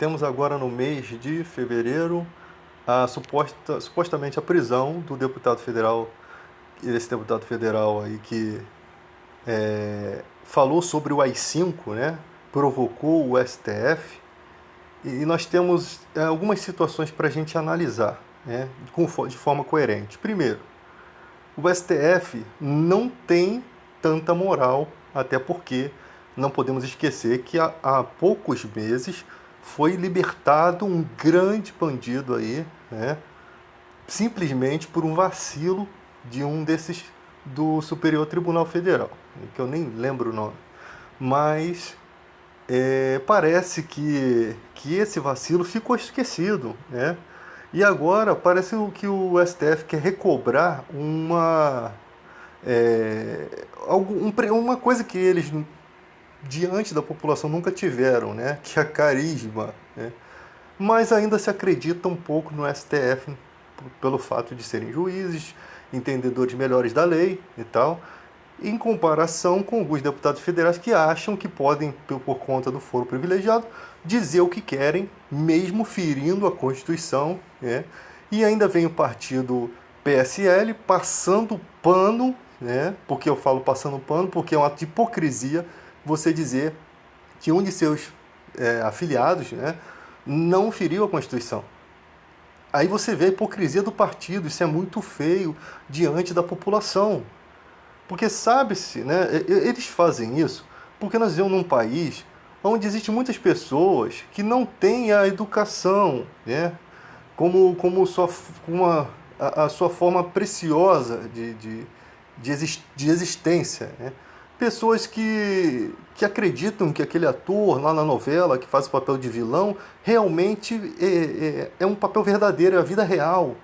temos agora no mês de fevereiro supostamente a prisão do deputado federal, esse deputado federal aí que falou sobre o AI-5, né? Provocou o STF, e nós temos algumas situações para a gente analisar, né? De forma coerente. Primeiro, o STF não tem tanta moral, até porque não podemos esquecer que há poucos meses foi libertado um grande bandido aí, né? Simplesmente por um vacilo de um desses do Superior Tribunal Federal, que eu nem lembro o nome. Mas parece que esse vacilo ficou esquecido, né? E agora parece que o STF quer recobrar uma coisa que eles, diante da população, nunca tiveram, né? Que é carisma, né? Mas ainda se acredita um pouco no STF pelo fato de serem juízes, entendedores melhores da lei e tal, em comparação com alguns deputados federais que acham que podem, por conta do foro privilegiado, dizer o que querem, mesmo ferindo a Constituição, né? E ainda vem o partido PSL passando pano, né? Porque eu falo passando pano, porque é um ato de hipocrisia você dizer que um de seus afiliados, né, não feriu a Constituição. Aí você vê a hipocrisia do partido, isso é muito feio diante da população. Porque sabe-se, né, eles fazem isso porque nós vivemos num país onde existem muitas pessoas que não têm a educação, né, como a sua forma preciosa de existência, né? Pessoas que acreditam que aquele ator lá na novela, que faz o papel de vilão, realmente é um papel verdadeiro, é a vida real.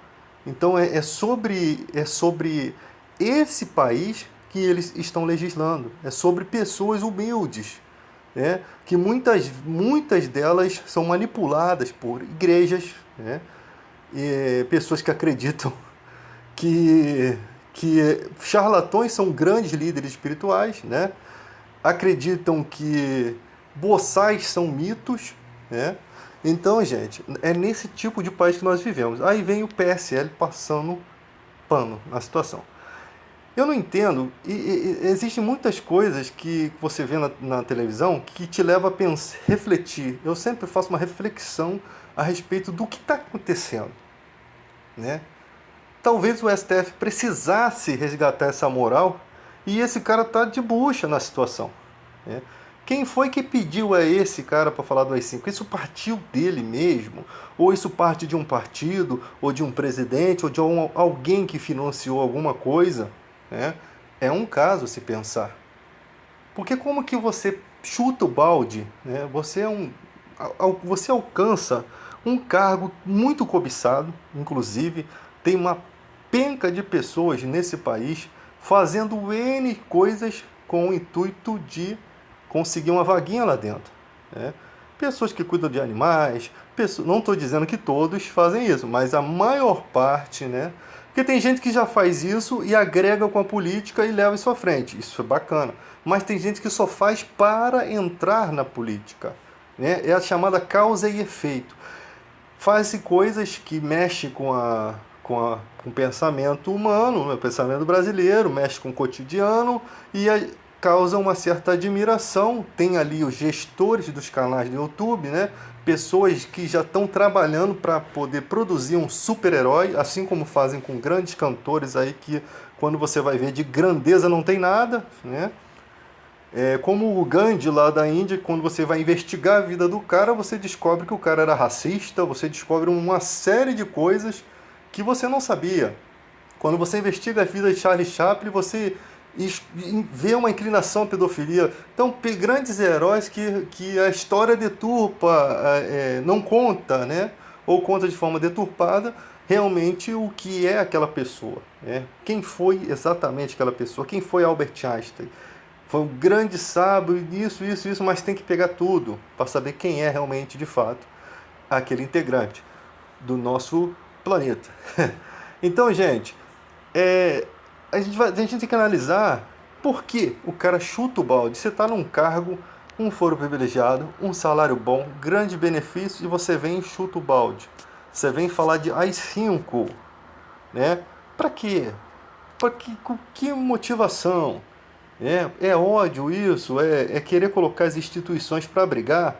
Então é sobre esse país que eles estão legislando. É sobre pessoas humildes, né? Que muitas delas são manipuladas por igrejas, né? E pessoas que acreditam que, que charlatões são grandes líderes espirituais, né? Acreditam que boçais são mitos, né? Então, gente, é nesse tipo de país que nós vivemos. Aí vem o PSL passando pano na situação. Eu não entendo, existem muitas coisas que você vê na televisão que te levam a pensar, refletir. Eu sempre faço uma reflexão a respeito do que está acontecendo, né? Talvez o STF precisasse resgatar essa moral e esse cara tá de bucha na situação, né? Quem foi que pediu a esse cara para falar do AI-5? Isso partiu dele mesmo? Ou isso parte de um partido, ou de um presidente, ou de alguém que financiou alguma coisa, né? É um caso a se pensar. Porque como que você chuta o balde, né? Você alcança um cargo muito cobiçado, inclusive tem uma penca de pessoas nesse país fazendo N coisas com o intuito de conseguir uma vaguinha lá dentro, né? Pessoas que cuidam de animais, não estou dizendo que todos fazem isso, mas a maior parte, né? Porque tem gente que já faz isso e agrega com a política e leva isso à frente. Isso é bacana. Mas tem gente que só faz para entrar na política, né? É a chamada causa e efeito. Faz-se coisas que mexem com o pensamento humano, o pensamento brasileiro, mexe com o cotidiano e causa uma certa admiração. Tem ali os gestores dos canais do YouTube, né? Pessoas que já estão trabalhando para poder produzir um super-herói, assim como fazem com grandes cantores aí que, quando você vai ver, de grandeza não tem nada, né? Como o Gandhi lá da Índia, quando você vai investigar a vida do cara, você descobre que o cara era racista, você descobre uma série de coisas que você não sabia. Quando você investiga a vida de Charlie Chaplin, você vê uma inclinação à pedofilia. Então, grandes heróis que a história deturpa, não conta, né? Ou conta de forma deturpada, realmente o que é aquela pessoa, né? Quem foi exatamente aquela pessoa? Quem foi Albert Einstein? Foi um grande sábio, isso, mas tem que pegar tudo para saber quem é realmente, de fato, aquele integrante do nosso planeta. Então, gente, a gente tem que analisar por que o cara chuta o balde. Você está num cargo um foro privilegiado, um salário bom, grande benefício, e você vem e chuta o balde. Você vem falar de AI-5, né? Para quê? Para que motivação? É ódio isso? É querer colocar as instituições para brigar?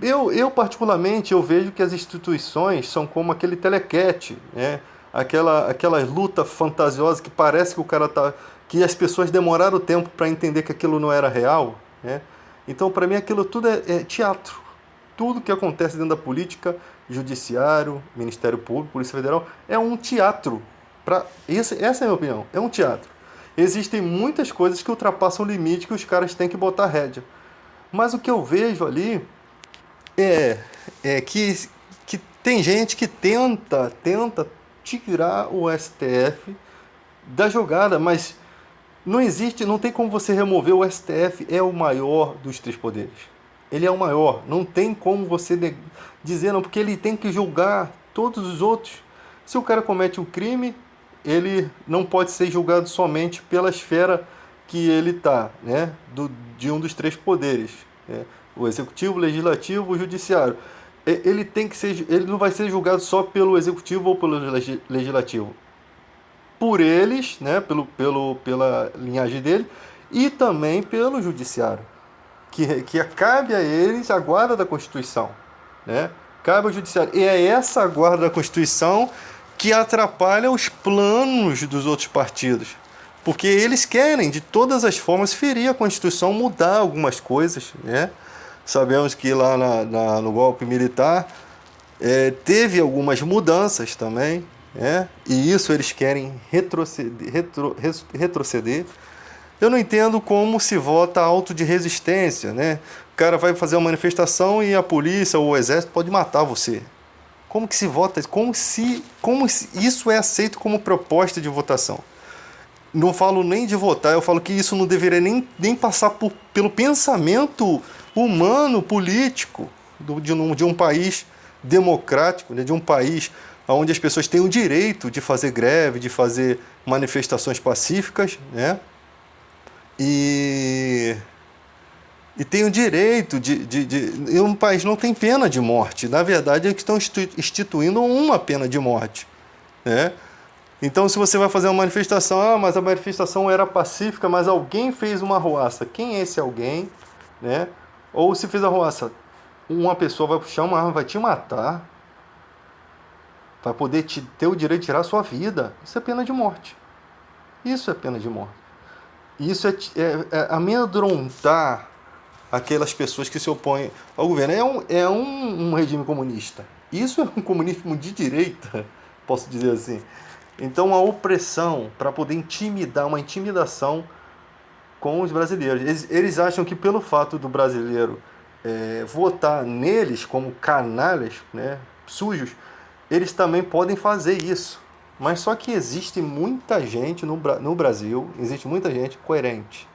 Eu particularmente, eu vejo que as instituições são como aquele telequete, né? Aquela luta fantasiosa que parece que o cara tá, que as pessoas demoraram tempo para entender que aquilo não era real, né? Então, para mim, aquilo tudo é teatro. Tudo que acontece dentro da política, judiciário, Ministério Público, Polícia Federal, é um teatro. Essa é a minha opinião, é um teatro. Existem muitas coisas que ultrapassam o limite que os caras têm que botar rédea. Mas o que eu vejo ali é, que tem gente que tenta tirar o STF da jogada, mas não existe, não tem como você remover. O STF é o maior dos três poderes. Ele é o maior, não tem como você dizer não, porque ele tem que julgar todos os outros. Se o cara comete um crime, ele não pode ser julgado somente pela esfera que ele está, né? De um dos três poderes, né? O executivo, o legislativo, o judiciário. Ele tem que ser, ele não vai ser julgado só pelo executivo ou pelo legislativo, por eles, né? Pela linhagem dele, e também pelo judiciário, que cabe a eles a guarda da Constituição, né? Cabe ao judiciário. E é essa guarda da Constituição que atrapalha os planos dos outros partidos. Porque eles querem, de todas as formas, ferir a Constituição, mudar algumas coisas, né? Sabemos que lá no golpe militar teve algumas mudanças também, né? E isso eles querem retroceder. Eu não entendo como se vota auto de resistência, né? O cara vai fazer uma manifestação e a polícia ou o exército pode matar você. Como que se vota? Como se isso é aceito como proposta de votação? Não falo nem de votar, eu falo que isso não deveria nem passar pelo pensamento humano, político de um país democrático, né? De um país onde as pessoas têm o direito de fazer greve, de fazer manifestações pacíficas, né? E tem o direito e um país não tem pena de morte. Na verdade, é que estão instituindo uma pena de morte, né? Então, se você vai fazer uma manifestação, mas a manifestação era pacífica, mas alguém fez uma arruaça. Quem é esse alguém, né? Ou se fez a arruaça, uma pessoa vai puxar uma arma, vai te matar, vai poder ter o direito de tirar a sua vida. Isso é pena de morte. Isso é pena de morte. Isso é amedrontar aquelas pessoas que se opõem ao governo. É um regime comunista. Isso é um comunismo de direita, posso dizer assim. Então, a opressão para poder intimidar, uma intimidação com os brasileiros. Eles acham que pelo fato do brasileiro votar neles como canalhas, né, sujos, eles também podem fazer isso. Mas só que existe muita gente no Brasil, existe muita gente coerente.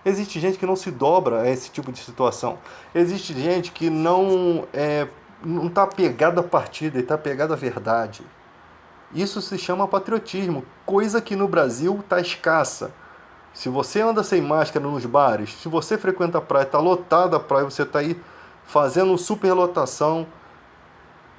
Existe gente que não se dobra a esse tipo de situação. Existe gente que não está apegada à partida, está apegada à verdade. Isso se chama patriotismo, coisa que no Brasil está escassa. Se você anda sem máscara nos bares, se você frequenta a praia, está lotada a praia, você está aí fazendo superlotação,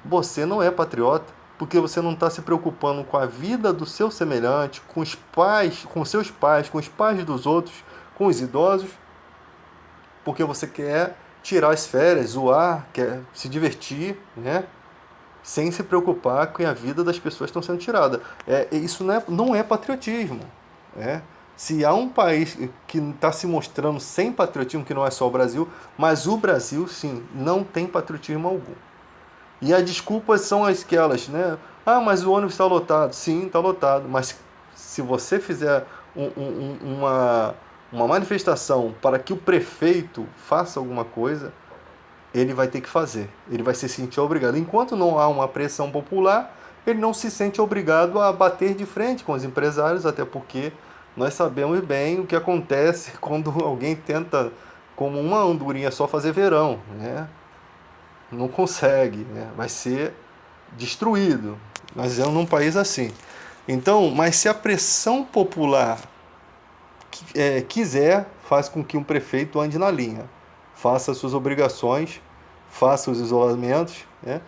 você não é patriota, porque você não está se preocupando com a vida do seu semelhante, com os pais, com seus pais, com os pais dos outros, com os idosos, porque você quer tirar as férias, zoar, quer se divertir, né? Sem se preocupar com a vida das pessoas que estão sendo tiradas. Isso não é patriotismo. Se há um país que está se mostrando sem patriotismo, que não é só o Brasil, mas o Brasil, sim, não tem patriotismo algum. E as desculpas são aquelas, né? Mas o ônibus está lotado. Sim, está lotado. Mas se você fizer uma manifestação para que o prefeito faça alguma coisa, ele vai ter que fazer. Ele vai se sentir obrigado. Enquanto não há uma pressão popular, ele não se sente obrigado a bater de frente com os empresários, até porque nós sabemos bem o que acontece quando alguém tenta, como uma andorinha só, fazer verão, né? Não consegue, né? Vai ser destruído. Nós vivemos num país assim. Então, mas se a pressão popular quiser faz com que um prefeito ande na linha, faça as suas obrigações, faça os isolamentos, né?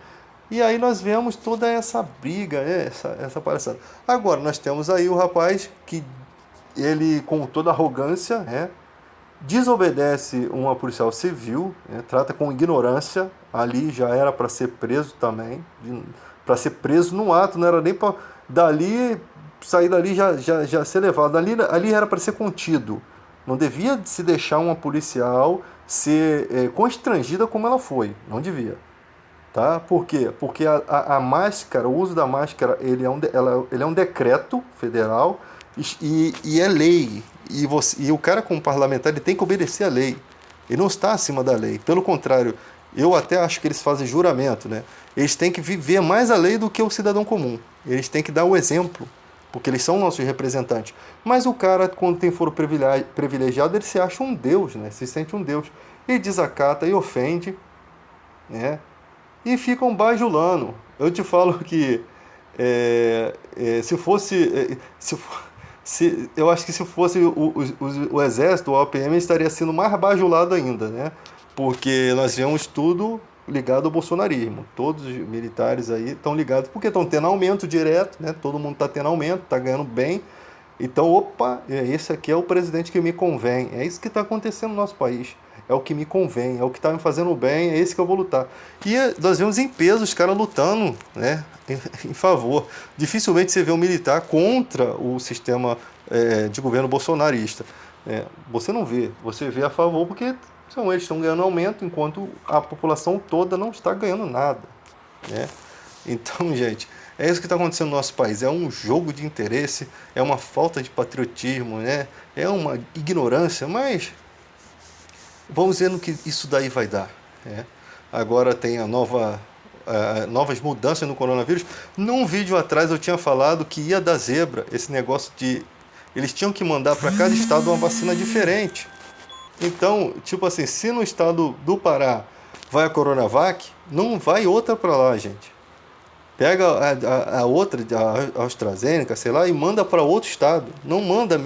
E aí nós vemos toda essa briga, essa palhaçada. Agora, nós temos aí o rapaz que ele, com toda arrogância, né, desobedece uma policial civil, né, trata com ignorância, ali já era para ser preso também, para ser preso no ato, não era nem para dali sair dali já ser levado, ali era para ser contido, não devia se deixar uma policial ser constrangida como ela foi, não devia. Tá? Por quê? Porque a máscara, o uso da máscara, ele é um decreto federal e é lei. E o cara, como parlamentar, ele tem que obedecer à lei. Ele não está acima da lei. Pelo contrário, eu até acho que eles fazem juramento, né? Eles têm que viver mais a lei do que o cidadão comum. Eles têm que dar o exemplo, porque eles são nossos representantes. Mas o cara, quando tem foro privilegiado, ele se acha um deus, né? Se sente um deus. E desacata e ofende, né? E ficam bajulando. Eu te falo que se fosse. Eu acho que se fosse o Exército, o APM estaria sendo mais bajulado ainda, né? Porque nós vemos tudo ligado ao bolsonarismo. Todos os militares aí estão ligados, porque estão tendo aumento direto, né? Todo mundo está tendo aumento, está ganhando bem. Então, opa, esse aqui é o presidente que me convém. É isso que está acontecendo no nosso país. É o que me convém, é o que está me fazendo bem, é esse que eu vou lutar. E nós vemos em peso os caras lutando, né, em favor. Dificilmente você vê um militar contra o sistema de governo bolsonarista. Você não vê, você vê a favor porque são eles que estão ganhando aumento, enquanto a população toda não está ganhando nada, né? Então, gente, é isso que está acontecendo no nosso país. É um jogo de interesse, é uma falta de patriotismo, né? É uma ignorância, mas vamos ver no que isso daí vai dar, né? Agora tem novas mudanças no coronavírus. Num vídeo atrás eu tinha falado que ia dar zebra, esse negócio de... Eles tinham que mandar para cada estado uma vacina diferente. Então, tipo assim, se no estado do Pará vai a Coronavac, não vai outra para lá, gente. Pega a outra, a AstraZeneca, sei lá, e manda para outro estado. Não manda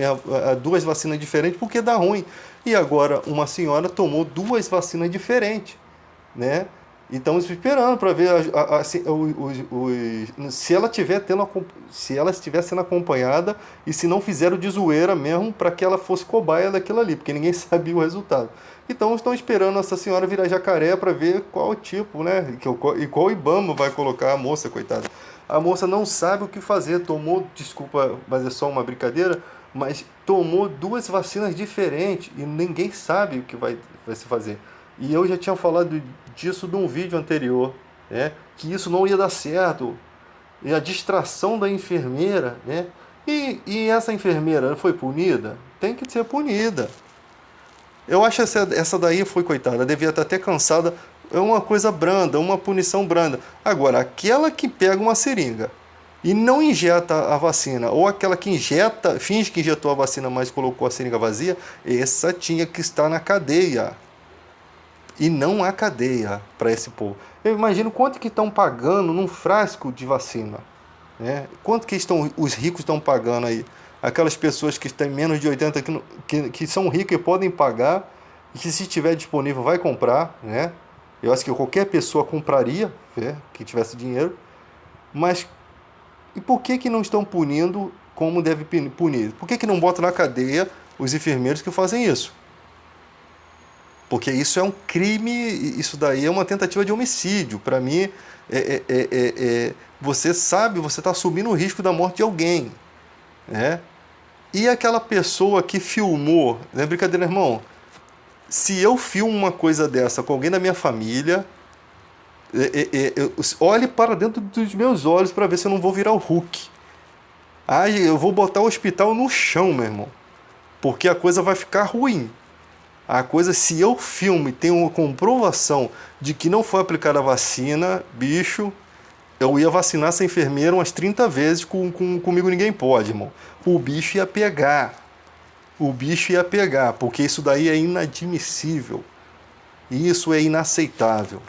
duas vacinas diferentes porque dá ruim. E agora uma senhora tomou duas vacinas diferentes, né? E estamos esperando para ver se ela estiver sendo acompanhada e se não fizeram de zoeira mesmo para que ela fosse cobaia daquilo ali, porque ninguém sabia o resultado. Então estão esperando essa senhora virar jacaré para ver qual tipo, né? E qual IBAMA vai colocar a moça, coitada. A moça não sabe o que fazer, tomou, desculpa, mas é só uma brincadeira, mas tomou duas vacinas diferentes e ninguém sabe o que vai se fazer. E eu já tinha falado disso num vídeo anterior, né? Que isso não ia dar certo. E a distração da enfermeira, né? E essa enfermeira foi punida? Tem que ser punida. Eu acho que essa daí foi, coitada, devia estar até cansada. É uma coisa branda, uma punição branda. Agora, aquela que pega uma seringa e não injeta a vacina, ou aquela que injeta, finge que injetou a vacina, mas colocou a seringa vazia, essa tinha que estar na cadeia. E não há cadeia para esse povo. Eu imagino quanto que estão pagando num frasco de vacina, né? Quanto que os ricos estão pagando aí? Aquelas pessoas que têm menos de 80 que são ricas e podem pagar, e que se estiver disponível vai comprar, né? Eu acho que qualquer pessoa compraria, né, que tivesse dinheiro. Mas e por que não estão punindo como deve punir? Por que não botam na cadeia os enfermeiros que fazem isso? Porque isso é um crime, isso daí é uma tentativa de homicídio. Para mim, você sabe, você está assumindo o risco da morte de alguém, né? E aquela pessoa que filmou, não é brincadeira, irmão? Se eu filmo uma coisa dessa com alguém da minha família, olhe para dentro dos meus olhos para ver se eu não vou virar o Hulk. Eu vou botar o hospital no chão, meu irmão. Porque a coisa vai ficar ruim. A coisa, se eu filmo e tenho uma comprovação de que não foi aplicada a vacina, bicho, eu ia vacinar essa enfermeira umas 30 vezes, comigo ninguém pode, irmão. O bicho ia pegar. O bicho ia pegar, porque isso daí é inadmissível. Isso é inaceitável.